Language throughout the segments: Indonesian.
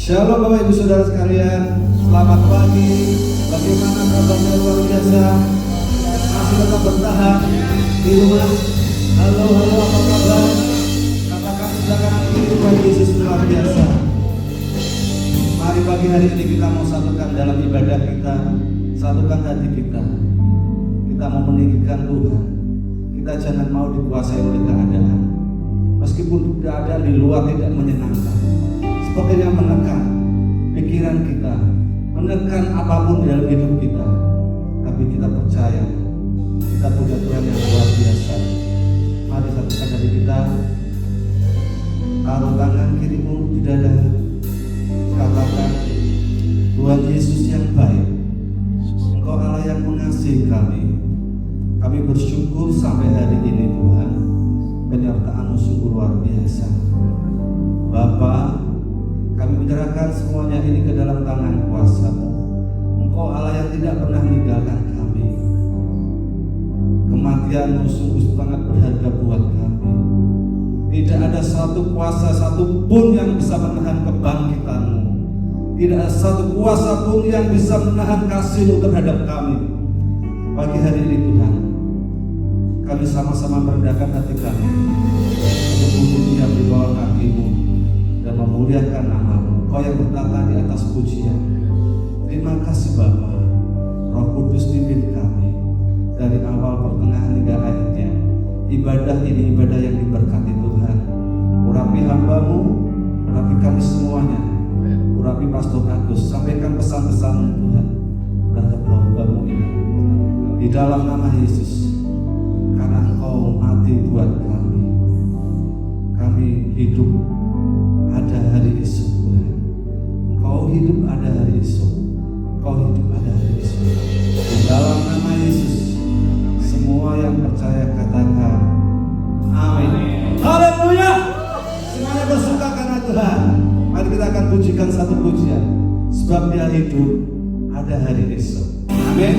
Shalom Bapak Ibu Saudara sekalian, selamat pagi. Bagaimana kabarnya luar biasa? Masih tetap bertahan di rumah. Halo, apa kabar? Katakan silakan Tuhan Yesus luar biasa. Mari pagi hari ini kita mau satukan dalam ibadah kita, satukan hati kita. Kita mau meninggikan Tuhan. Kita jangan mau dikuasai oleh keadaan. Meskipun keadaan di luar tidak menyenangkan, sepertinya menekan pikiran kita, menekan apapun dalam hidup kita, tapi kita percaya kita punya Tuhan yang luar biasa. Mari satukan hati kita, taruh tangan kirimu di dada, katakan, Tuhan Yesus yang baik, Engkau Allah yang mengasihi kami. Kami bersyukur sampai hari ini Tuhan, penyertaan-Mu sungguh luar biasa. Bapa, kami menyerahkan semuanya ini ke dalam tangan kuasa-Mu. Engkau Allah yang tidak pernah meninggalkan kami. Kematian-Mu sungguh sangat berharga buat kami. Tidak ada satu kuasa satupun yang bisa menahan kebangkitan-Mu. Tidak ada satu kuasa pun yang bisa menahan kasih-Mu terhadap kami. Pagi hari ini Tuhan, kami sama-sama merendahkan hati kami untuk diam di bawah kaki-Mu dan memuliakan nama-Mu. Kau yang bertata di atas pujian. Terima kasih Bapa. Roh Kudus pimpin kami dari awal, pertengahan hingga akhirnya. Ibadah ini ibadah yang diberkati Tuhan. Urapi hamba-Mu, urapi kami semuanya, urapi Pastor Agus, sampaikan pesan-pesan Tuhan terhadap hamba-Mu ini di dalam nama Yesus. Karena Engkau mati buat kami, kami hidup ada hari esok Tuhan. Engkau hidup ada hari esok, Engkau hidup ada hari esok. Di dalam nama Yesus, semua yang percaya katakan amin. Haleluya. Semuanya bersuka karena Tuhan. Mari kita akan pujikan satu pujian, sebab Dia hidup ada hari esok. Amin.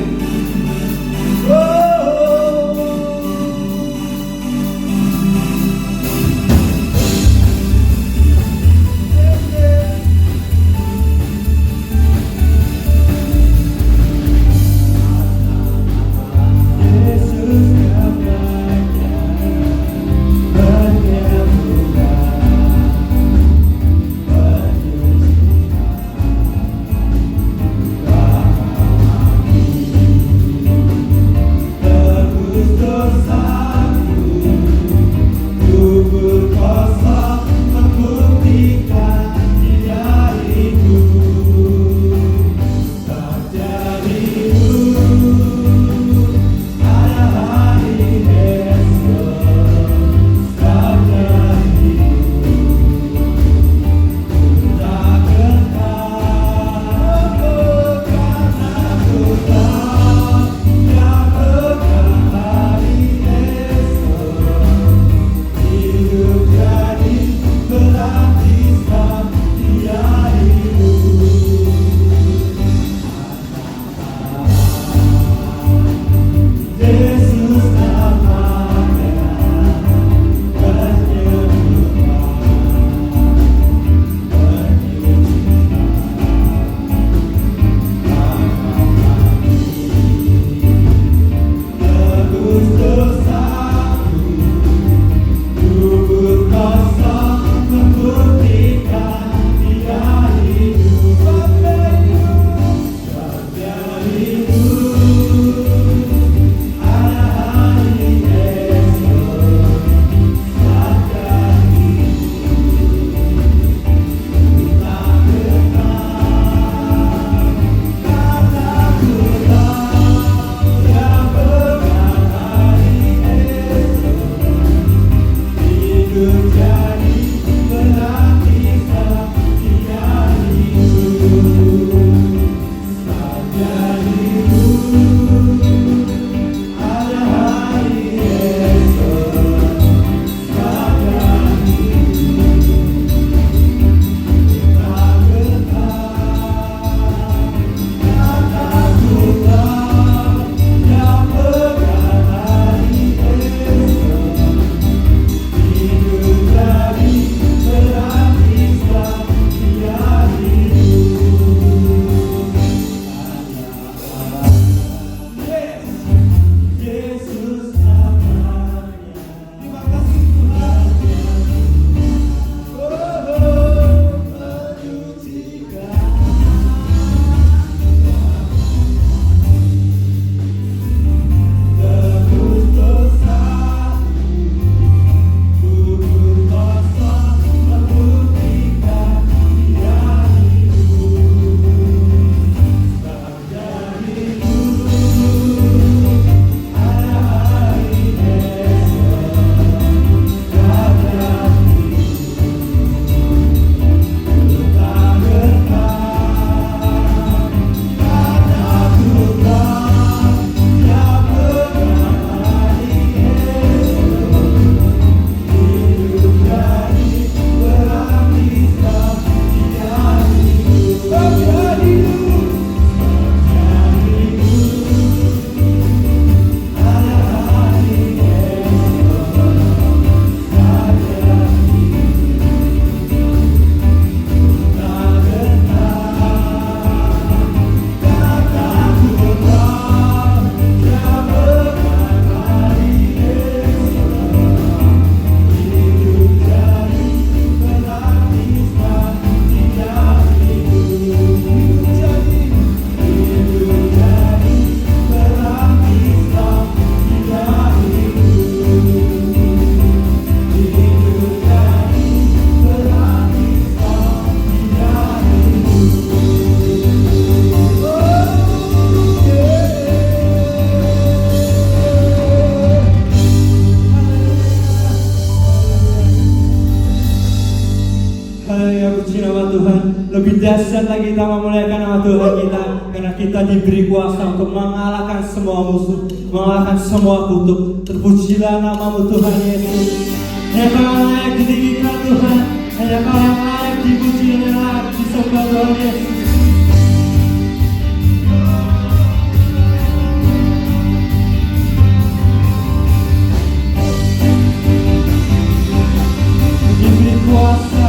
Lebih dahsyat lagi kita memuliakan nama Tuhan kita, karena kita diberi kuasa untuk mengalahkan semua musuh, mengalahkan semua kutuk. Terpujilah nama-Mu Tuhan Yesus. Hanya Kau yang layak ditinggikan Tuhan, hanya Kau yang layak dipuji dan layak disembah Tuhan Yesus. Diberi kuasa,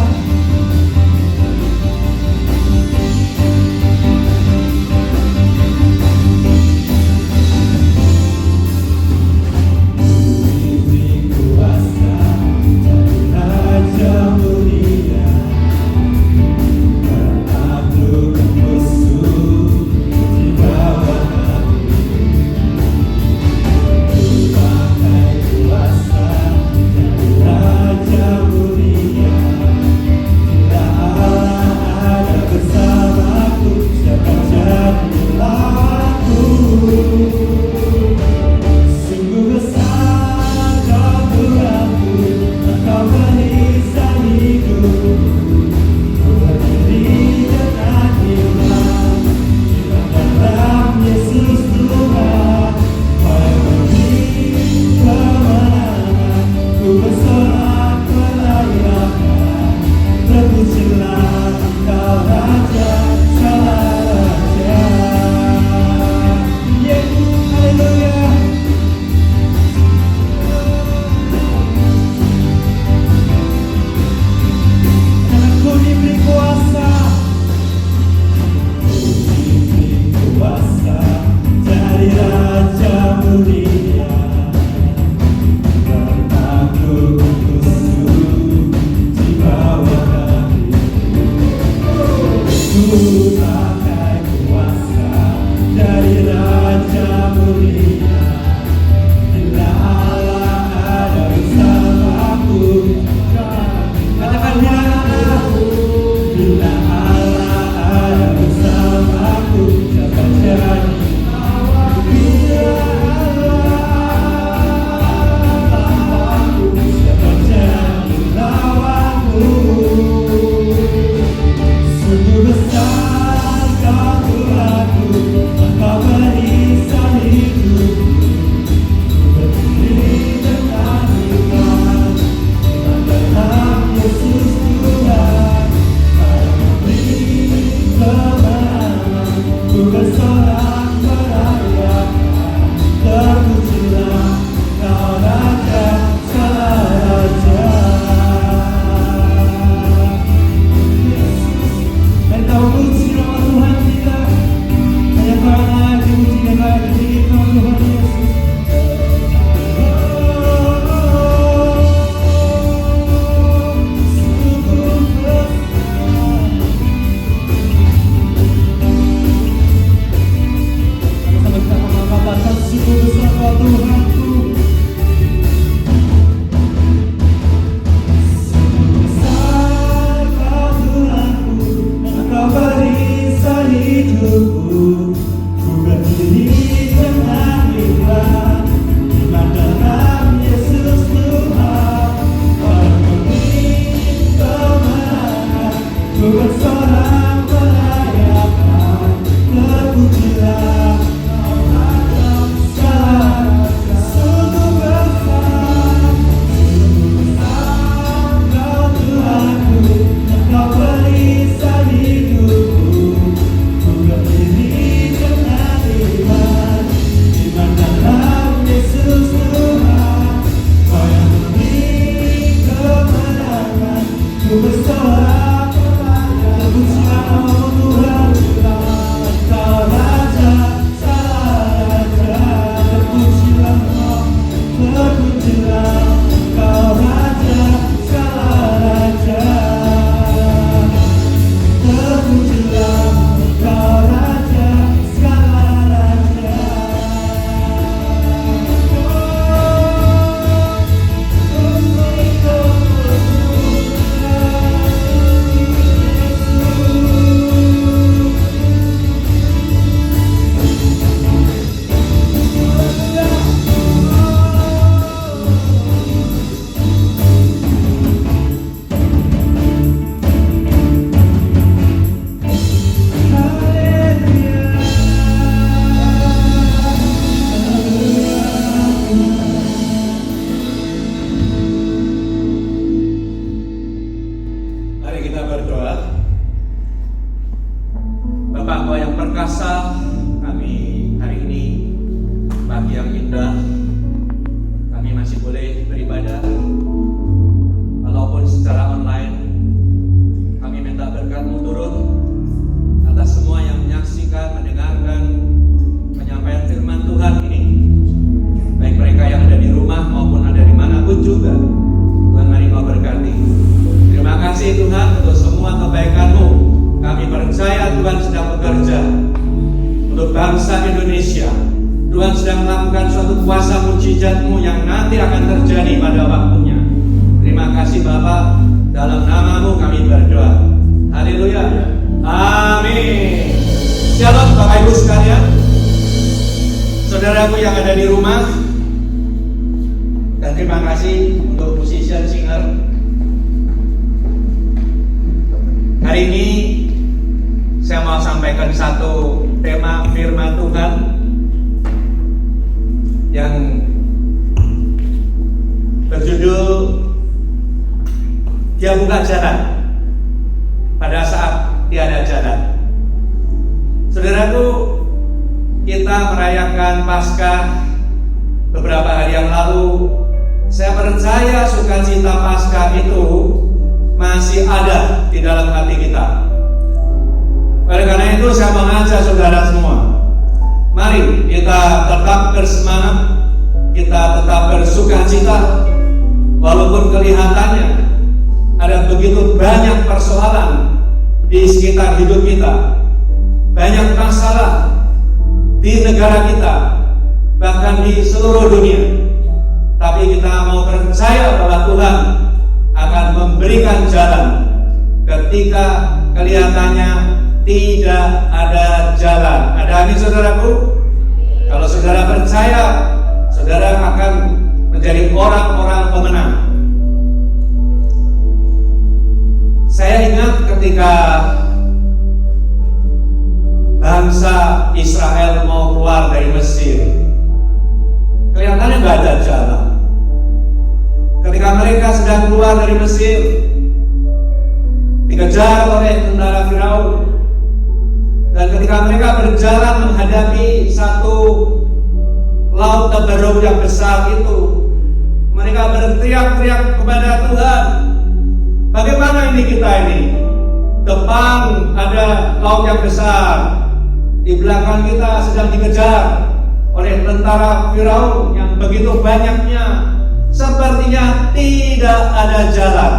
Makassar, kami hari ini pagi yang indah, kami masih boleh beribadah walaupun secara online. Kami minta berkat-Mu turun atas semua yang menyaksikan, mendengarkan penyampaian firman Tuhan ini, baik mereka yang ada di rumah maupun ada dimanapun juga. Tuhan, mari Kau berkati. Terima kasih Tuhan untuk semua kebaikan-Mu. Kami percaya Tuhan sedang bekerja untuk bangsa Indonesia. Tuhan sedang melakukan suatu kuasa mujizat-Mu yang nanti akan terjadi pada waktunya. Terima kasih Bapa, dalam nama-Mu kami berdoa. Haleluya. Amin. Shalom Bapak Ibu sekalian, saudaraku yang ada di rumah, dan terima kasih untuk musician singer. Hari ini saya mau sampaikan satu tema firman Tuhan yang berjudul Dia Buka Jalan pada saat tiada jalan. Saudaraku, kita merayakan Paskah beberapa hari yang lalu. Saya percaya sukacita Paskah itu masih ada di dalam hati kita. Oleh karena itu saya mengajak saudara semua, mari kita tetap bersemangat, kita tetap bersukacita, walaupun kelihatannya ada begitu banyak persoalan di sekitar hidup kita, banyak masalah di negara kita, bahkan di seluruh dunia. Tapi kita mau percaya bahwa Tuhan akan memberikan jalan ketika kelihatannya tidak ada jalan. Ada amin saudaraku? Kalau saudara percaya, saudara akan menjadi orang-orang pemenang. Saya ingat ketika bangsa Israel mau keluar dari Mesir, kelihatannya nggak ada jalan. Ketika mereka sedang keluar dari Mesir, dikejar oleh tentara Firaun, dan ketika mereka berjalan menghadapi satu laut Teberau yang besar itu, mereka berteriak-teriak kepada Tuhan, bagaimana ini kita ini? Depan ada laut yang besar, di belakang kita sedang dikejar oleh tentara Firaun yang begitu banyaknya, sepertinya tidak ada jalan.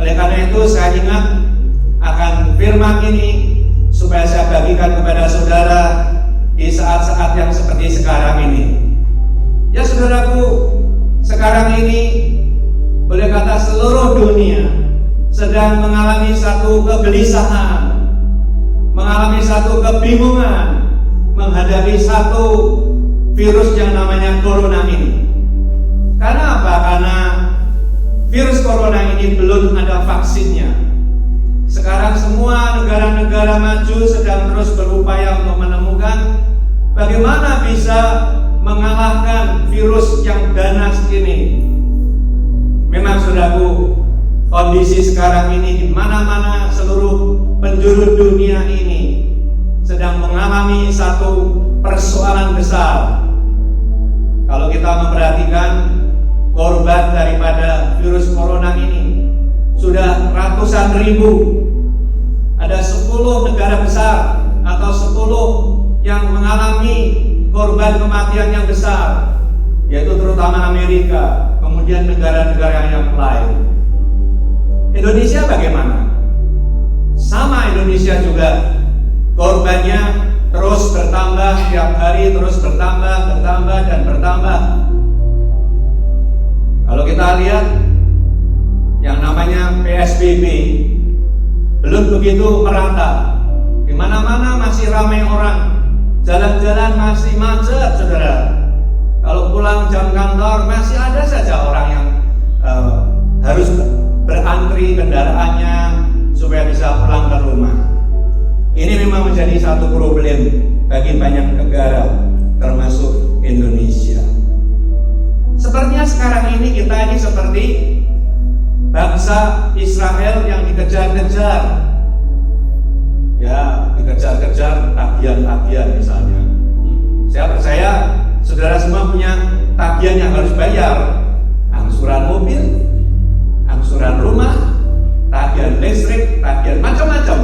Oleh karena itu saya ingat akan firman ini supaya saya bagikan kepada saudara di saat-saat yang seperti sekarang ini. Ya saudaraku, sekarang ini boleh kata seluruh dunia sedang mengalami satu kegelisahan, mengalami satu kebingungan menghadapi satu virus yang namanya corona ini. Karena apa? Karena virus corona ini belum ada vaksinnya. Sekarang semua negara-negara maju sedang terus berupaya untuk menemukan bagaimana bisa mengalahkan virus yang ganas ini. Memang saudaraku, kondisi sekarang ini di mana-mana seluruh penjuru dunia ini sedang mengalami satu persoalan besar. Kalau kita memperhatikan korban daripada virus corona ini sudah ratusan ribu. Ada 10 negara besar atau 10 yang mengalami korban kematian yang besar, yaitu terutama Amerika, kemudian negara-negara yang lain. Indonesia bagaimana? Sama, Indonesia juga korbannya terus bertambah, tiap hari terus bertambah dan bertambah. Kalau kita lihat yang namanya PSBB belum begitu merata. Di mana-mana masih ramai orang, jalan-jalan masih macet, saudara. Kalau pulang jam kantor masih ada saja orang yang harus berantri kendaraannya supaya bisa pulang ke rumah. Ini memang menjadi satu problem bagi banyak negara, termasuk Indonesia. Sepertinya sekarang ini kita ini seperti bangsa Israel yang dikejar-kejar. Ya, dikejar-kejar, entah dia tagihan yang harus bayar, angsuran mobil, angsuran rumah, tagihan listrik, tagihan macam-macam.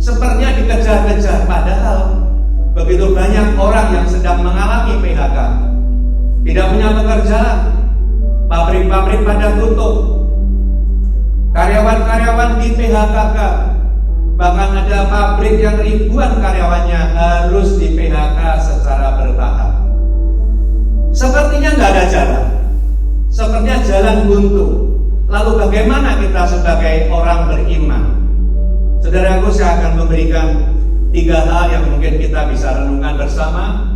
Sepertinya dikejar-kejar, padahal begitu banyak orang yang sedang mengalami PHK, tidak punya pekerjaan, pabrik-pabrik pada tutup, karyawan-karyawan di PHK, bahkan ada pabrik yang ribuan karyawannya harus di PHK secara bertahap. Sepertinya nggak ada jalan, sepertinya jalan buntu. Lalu bagaimana kita sebagai orang beriman? Saudaraku, saya akan memberikan 3 hal yang mungkin kita bisa renungkan bersama.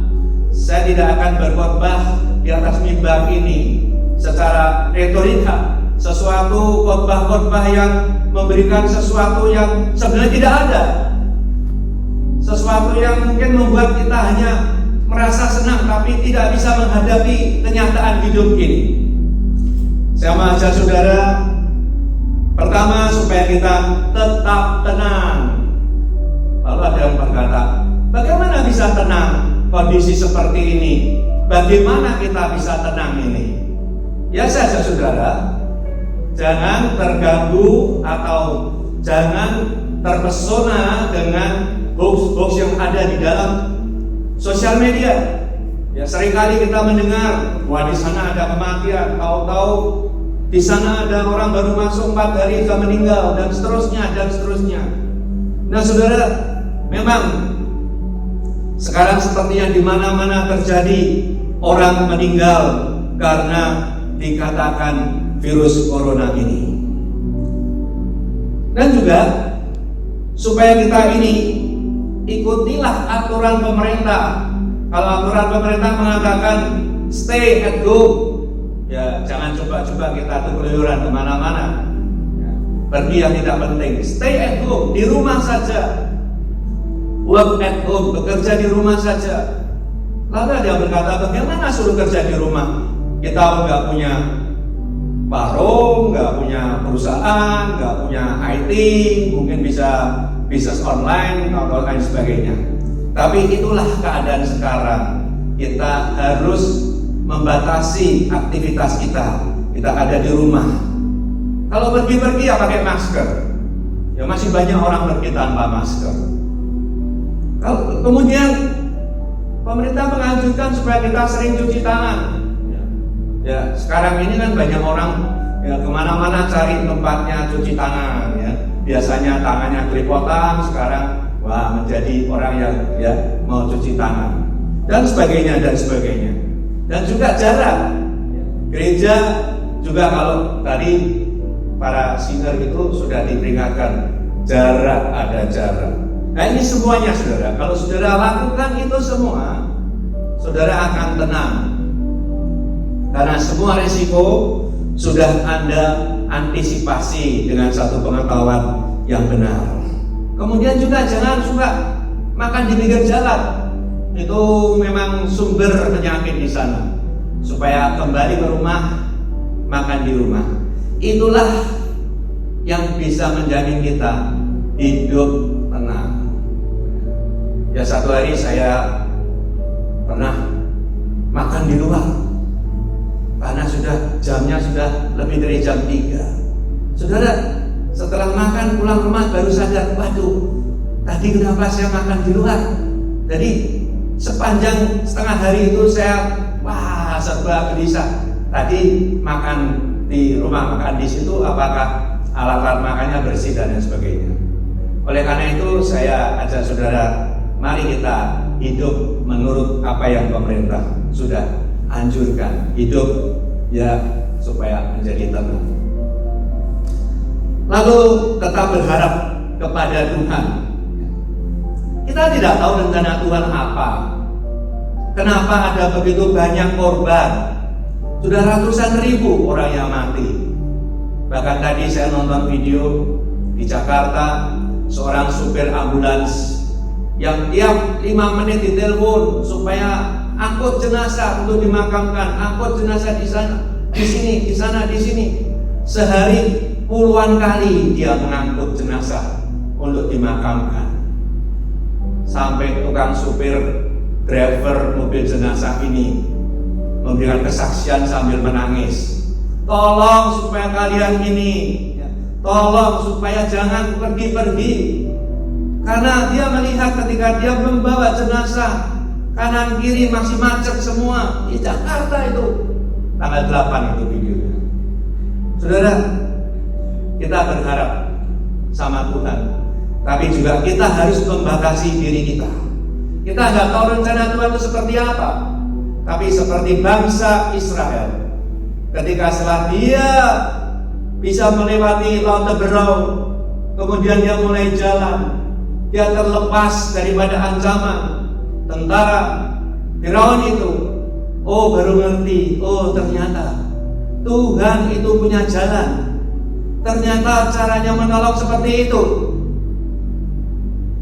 Saya tidak akan berkhotbah di atas mimbar ini secara retorika, sesuatu khotbah-khotbah yang memberikan sesuatu yang sebenarnya tidak ada, sesuatu yang mungkin membuat kita hanya merasa senang tapi tidak bisa menghadapi kenyataan hidup ini. Saya mengajak saudara, pertama, supaya kita tetap tenang. Lalu ada yang berkata, bagaimana bisa tenang kondisi seperti ini? Bagaimana kita bisa tenang ini? Ya saja saudara, jangan terganggu atau jangan terpesona dengan hoax-hoax yang ada di dalam sosial media. Ya, seringkali kita mendengar, wah di sana ada kematian, tahu-tahu di sana ada orang baru masuk 4 hari sudah meninggal, dan seterusnya dan seterusnya. Nah saudara, memang sekarang sepertinya di mana-mana terjadi orang meninggal karena dikatakan virus corona ini. Dan juga supaya kita ini ikutilah aturan pemerintah. Kalau aturan pemerintah mengatakan stay at home, ya jangan coba-coba kita tuh keluyuran kemana-mana, pergi yang tidak penting. Stay at home, di rumah saja. Work at home, bekerja di rumah saja. Lalu ada yang berkata, bagaimana suruh kerja di rumah? Kita nggak punya warung, nggak punya perusahaan, nggak punya IT, mungkin bisa bisnis online atau lain sebagainya. Tapi itulah keadaan sekarang. Kita harus membatasi aktivitas kita. Kita ada di rumah. Kalau pergi-pergi ya pakai masker. Ya masih banyak orang pergi tanpa masker. Kalau kemudian pemerintah menganjurkan supaya kita sering cuci tangan. Ya sekarang ini kan banyak orang ya kemana-mana cari tempatnya cuci tangan. Ya biasanya tangannya kelipotan, sekarang wah menjadi orang yang ya mau cuci tangan dan sebagainya dan sebagainya. Dan juga jarak. Gereja juga kalau tadi para singer itu sudah diperingatkan jarak, ada jarak. Nah ini semuanya saudara, kalau saudara lakukan itu semua, saudara akan tenang. Karena semua risiko sudah Anda antisipasi dengan satu pengetahuan yang benar. Kemudian juga jangan suka makan di pinggir jalan. Itu memang sumber penyakit di sana. Supaya kembali ke rumah, makan di rumah. Itulah yang bisa menjamin kita hidup tenang. Ya satu hari saya pernah makan di luar. Karena jamnya sudah lebih dari jam 3. Saudara, setelah makan pulang rumah baru sadar, waduh, tadi kenapa saya makan di luar? Jadi sepanjang setengah hari itu saya serba gelisah. Tadi makan di rumah makan di situ, apakah alat-alat makannya bersih dan lain sebagainya. Oleh karena itu saya ajak saudara, mari kita hidup menurut apa yang pemerintah sudah anjurkan. Hidup ya supaya menjadi tenang. Lalu tetap berharap kepada Tuhan. Kita tidak tahu rencana Tuhan apa. Kenapa ada begitu banyak korban? Sudah ratusan ribu orang yang mati. Bahkan tadi saya nonton video di Jakarta, seorang supir ambulans yang tiap 5 menit ditelepon supaya angkut jenazah untuk dimakamkan, angkut jenazah di sana, di sini, di sana, di sini. Sehari puluhan kali dia mengangkut jenazah untuk dimakamkan. Sampai tukang supir driver mobil jenazah ini memberikan kesaksian sambil menangis. Tolong supaya kalian ini, tolong supaya jangan pergi-pergi. Karena dia melihat ketika dia membawa jenazah, kanan kiri masih macet semua di Jakarta itu. Tanggal 8 itu videonya. Saudara, kita berharap sama Tuhan, tapi juga kita harus membatasi diri kita. Kita nggak tahu rencana Tuhan itu seperti apa. Tapi seperti bangsa Israel, ketika setelah dia bisa melewati Laut Teberau, kemudian dia mulai jalan, dia terlepas daripada ancaman tentara Firaun itu. Oh, baru ngerti, oh ternyata Tuhan itu punya jalan. Ternyata caranya menolong seperti itu.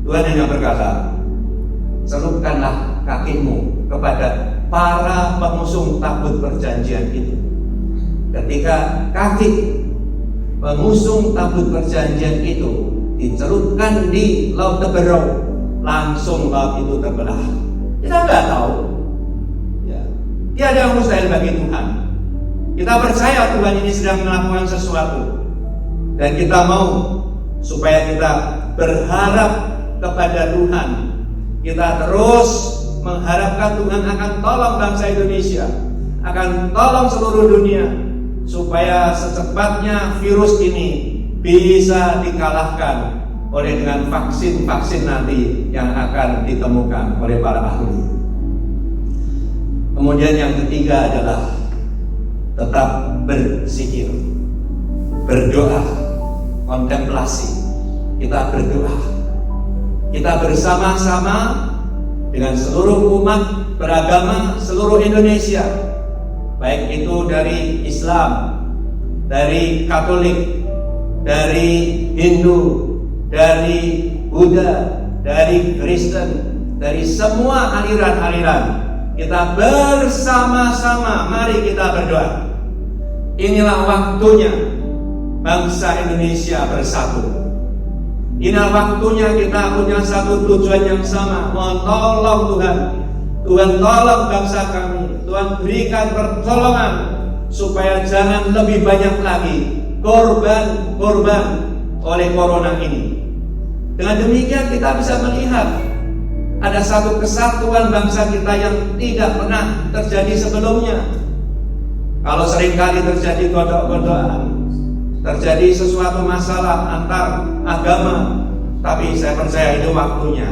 Tuhan hanya berkata, celupkanlah kakimu kepada para pengusung tabut perjanjian itu. Ketika kaki pengusung tabut perjanjian itu dicelupkan di Laut Teberau, langsung laut itu terbelah. Kita nggak tahu, ya, tiada yang mustahil bagi Tuhan. Kita percaya Tuhan ini sedang melakukan sesuatu, dan kita mau supaya kita berharap kepada Tuhan. Kita terus mengharapkan Tuhan akan tolong bangsa Indonesia, akan tolong seluruh dunia, supaya secepatnya virus ini bisa dikalahkan oleh dengan vaksin-vaksin nanti yang akan ditemukan oleh para ahli. Kemudian yang ketiga adalah tetap berzikir, berdoa, kontemplasi. Kita berdoa, kita bersama-sama dengan seluruh umat beragama seluruh Indonesia, baik itu dari Islam, dari Katolik, dari Hindu, dari Buddha, dari Kristen, dari semua aliran-aliran. Kita bersama-sama, mari kita berdoa. Inilah waktunya bangsa Indonesia bersatu. Inilah waktunya kita punya satu tujuan yang sama. Mohon tolong Tuhan, Tuhan tolong bangsa kami, Tuhan berikan pertolongan supaya jangan lebih banyak lagi korban oleh corona ini. Dengan demikian kita bisa melihat ada satu kesatuan bangsa kita yang tidak pernah terjadi sebelumnya. Kalau seringkali terjadi godok-godokan, terjadi sesuatu masalah antar agama, tapi saya percaya itu waktunya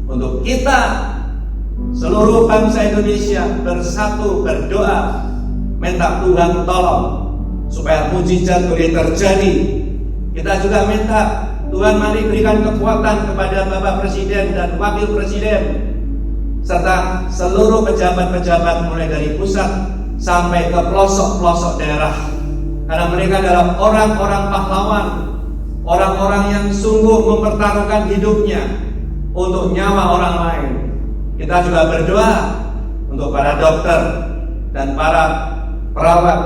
untuk kita seluruh bangsa Indonesia bersatu berdoa, minta Tuhan tolong supaya mujizat boleh terjadi. Kita juga minta Tuhan mari berikan kekuatan kepada Bapak Presiden dan Wakil Presiden serta seluruh pejabat-pejabat mulai dari pusat sampai ke pelosok-pelosok daerah, karena mereka adalah orang-orang pahlawan, orang-orang yang sungguh mempertaruhkan hidupnya untuk nyawa orang lain. Kita juga berdoa untuk para dokter dan para perawat,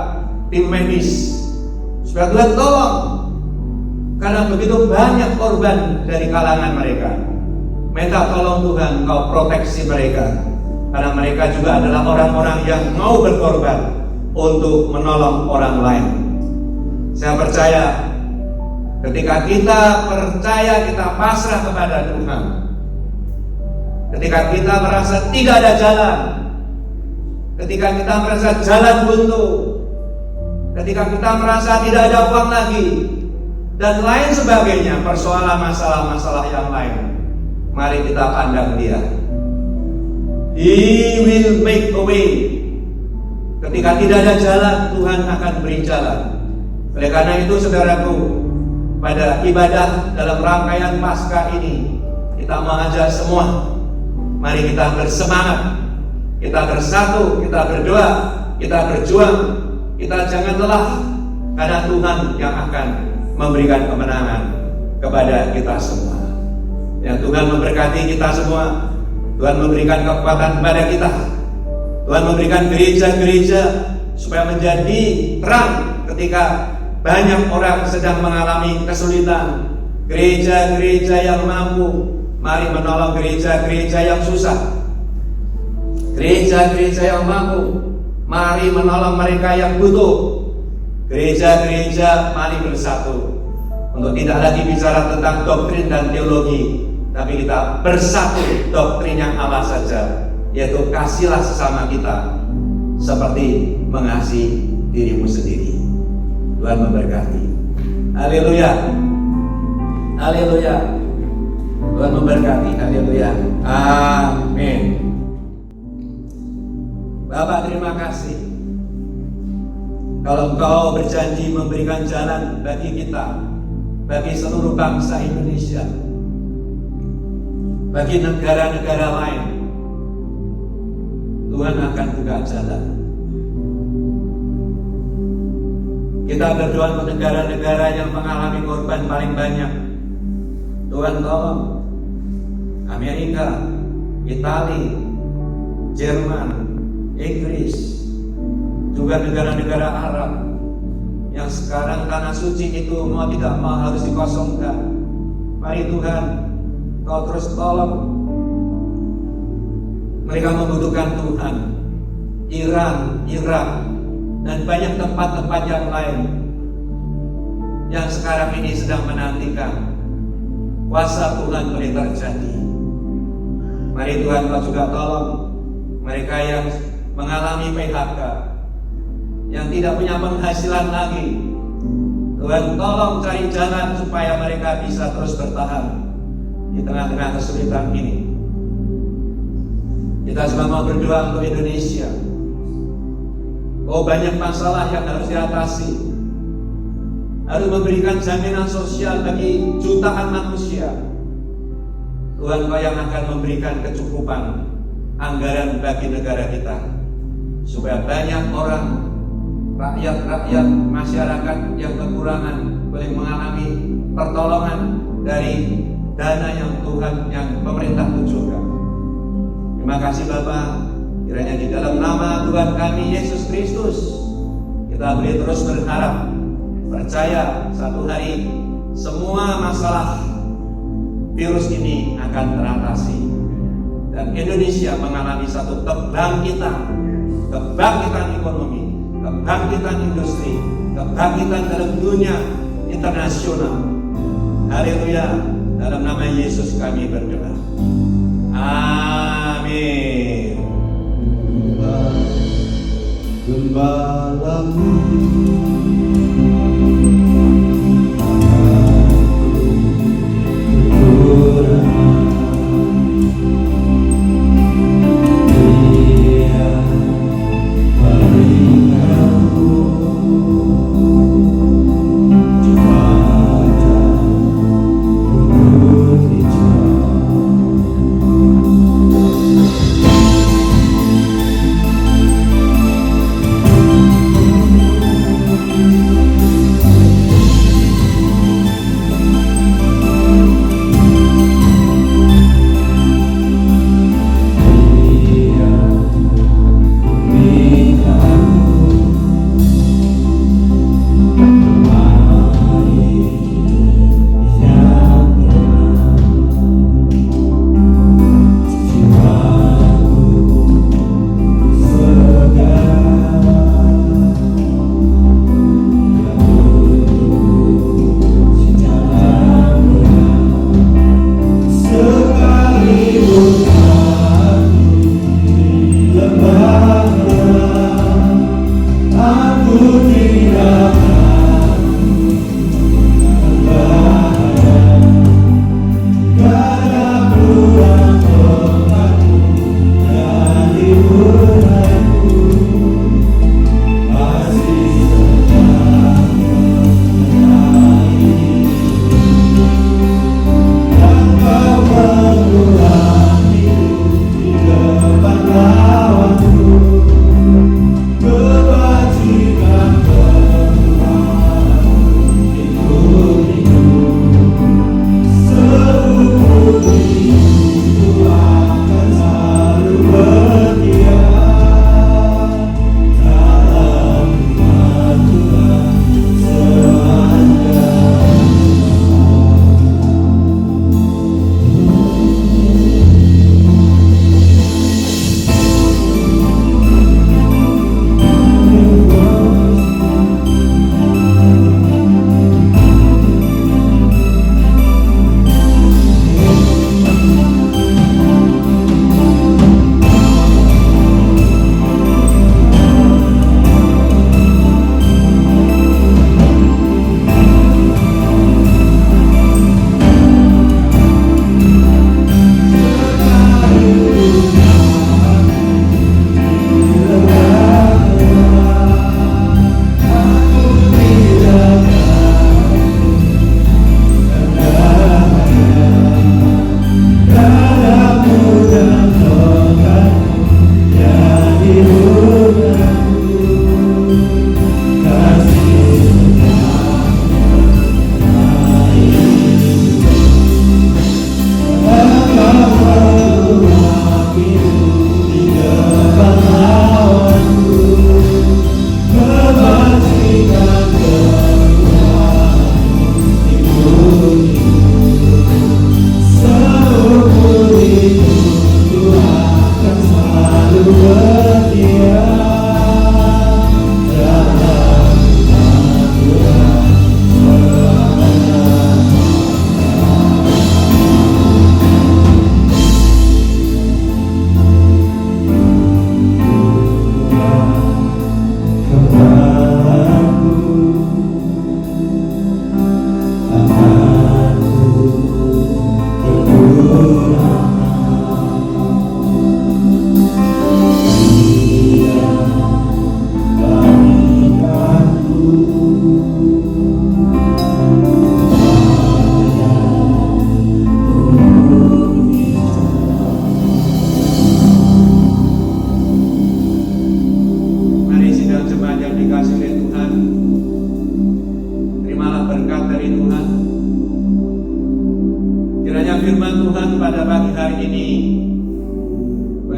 tim medis, supaya Tuhan tolong, karena begitu banyak korban dari kalangan mereka. Minta tolong Tuhan, Kau proteksi mereka, karena mereka juga adalah orang-orang yang mau berkorban untuk menolong orang lain. Saya percaya ketika kita percaya, kita pasrah kepada Tuhan, ketika kita merasa tidak ada jalan, ketika kita merasa jalan buntu, ketika kita merasa tidak ada uang lagi, dan lain sebagainya, persoalan masalah-masalah yang lain, mari kita pandang Dia. He will make a way. Ketika tidak ada jalan, Tuhan akan beri jalan. Oleh karena itu, saudaraku, pada ibadah dalam rangkaian Paskah ini, kita mengajak semua, mari kita bersemangat, kita bersatu, kita berdoa, kita berjuang, kita jangan lelah, karena Tuhan yang akan memberikan kemenangan kepada kita semua. Ya, Tuhan memberkati kita semua. Tuhan memberikan kekuatan kepada kita. Tuhan memberikan gereja-gereja supaya menjadi terang ketika banyak orang sedang mengalami kesulitan. Gereja-gereja yang mampu, mari menolong gereja-gereja yang susah. Gereja-gereja yang mampu, Mari menolong mereka yang butuh. Gereja-gereja mari bersatu untuk tidak lagi bicara tentang doktrin dan teologi, tapi kita bersatu doktrin yang Allah saja, yaitu kasihlah sesama kita seperti mengasihi dirimu sendiri. Tuhan memberkati. Haleluya. Haleluya. Tuhan memberkati. Haleluya. Amin. Bapak, terima kasih. Kalau Engkau berjanji memberikan jalan bagi kita, bagi seluruh bangsa Indonesia, bagi negara-negara lain, Tuhan akan buka jalan. Kita berdoa untuk negara-negara yang mengalami korban paling banyak. Tuhan tolong Amerika, Italia, Jerman, Inggris, juga negara-negara Arab yang sekarang tanah suci itu mau tidak mau harus dikosongkan. Mari Tuhan, Kau terus tolong. Mereka membutuhkan Tuhan. Iran, Irak, dan banyak tempat-tempat yang lain yang sekarang ini sedang menantikan kuasa Tuhan boleh terjadi. Mari Tuhan, Kau juga tolong mereka yang mengalami PHK, yang tidak punya penghasilan lagi. Tuhan tolong cari jalan supaya mereka bisa terus bertahan di tengah-tengah kesulitan ini. Kita juga mau berdoa untuk Indonesia. Oh, banyak masalah yang harus diatasi. Harus memberikan jaminan sosial bagi jutaan manusia. Tuhan, Kau yang akan memberikan kecukupan anggaran bagi negara kita, supaya banyak orang, rakyat masyarakat yang kekurangan boleh mengalami pertolongan dari dana yang Tuhan, yang pemerintah tunjukkan. Terima kasih Bapa. Kiranya di dalam nama Tuhan kami Yesus Kristus kita boleh terus berharap, percaya satu hari semua masalah virus ini akan teratasi dan Indonesia mengalami satu kebangkitan ekonomi, kebangkitan industri, kebangkitan dalam dunia internasional. Haleluya. Dalam nama Yesus kami berdoa. Amin. Gembalamu,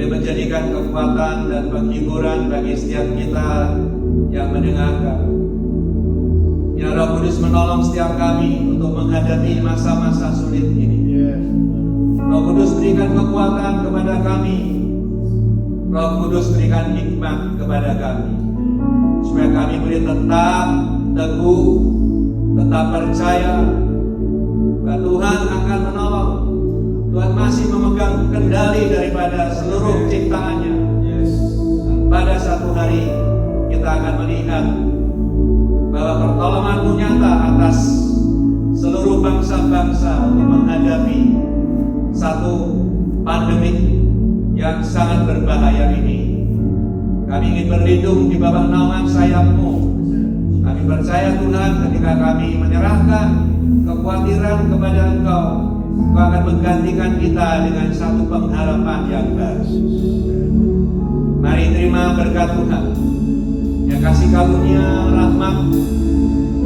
boleh menjadikan kekuatan dan penghiburan bagi setiap kita yang mendengarkan. Ya Roh Kudus menolong setiap kami untuk menghadapi masa-masa sulit ini. Roh Kudus berikan kekuatan kepada kami. Roh Kudus berikan hikmat kepada kami, supaya kami boleh tetap teguh, tetap percaya bahwa Tuhan akan menolong. Tuhan masih memegang kendali daripada seluruh ciptaannya. Dan pada satu hari kita akan melihat bahwa pertolongan-Mu nyata atas seluruh bangsa-bangsa untuk menghadapi satu pandemi yang sangat berbahaya ini. Kami ingin berlindung di bawah naungan sayap-Mu. Kami percaya Tuhan, ketika kami menyerahkan kekhawatiran kepada Engkau, Engkau akan menggantikan kita dengan satu pengharapan yang baru. Mari terima berkat Tuhan yang kasih karunia, rahmat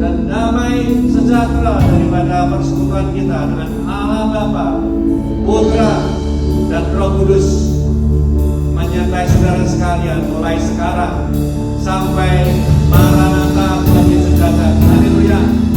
dan damai sejahtera daripada persekutuan kita dengan Allah Bapa, Putra dan Roh Kudus menyertai saudara sekalian mulai sekarang sampai Maranatha Tuhan Yesus datang. Haleluya.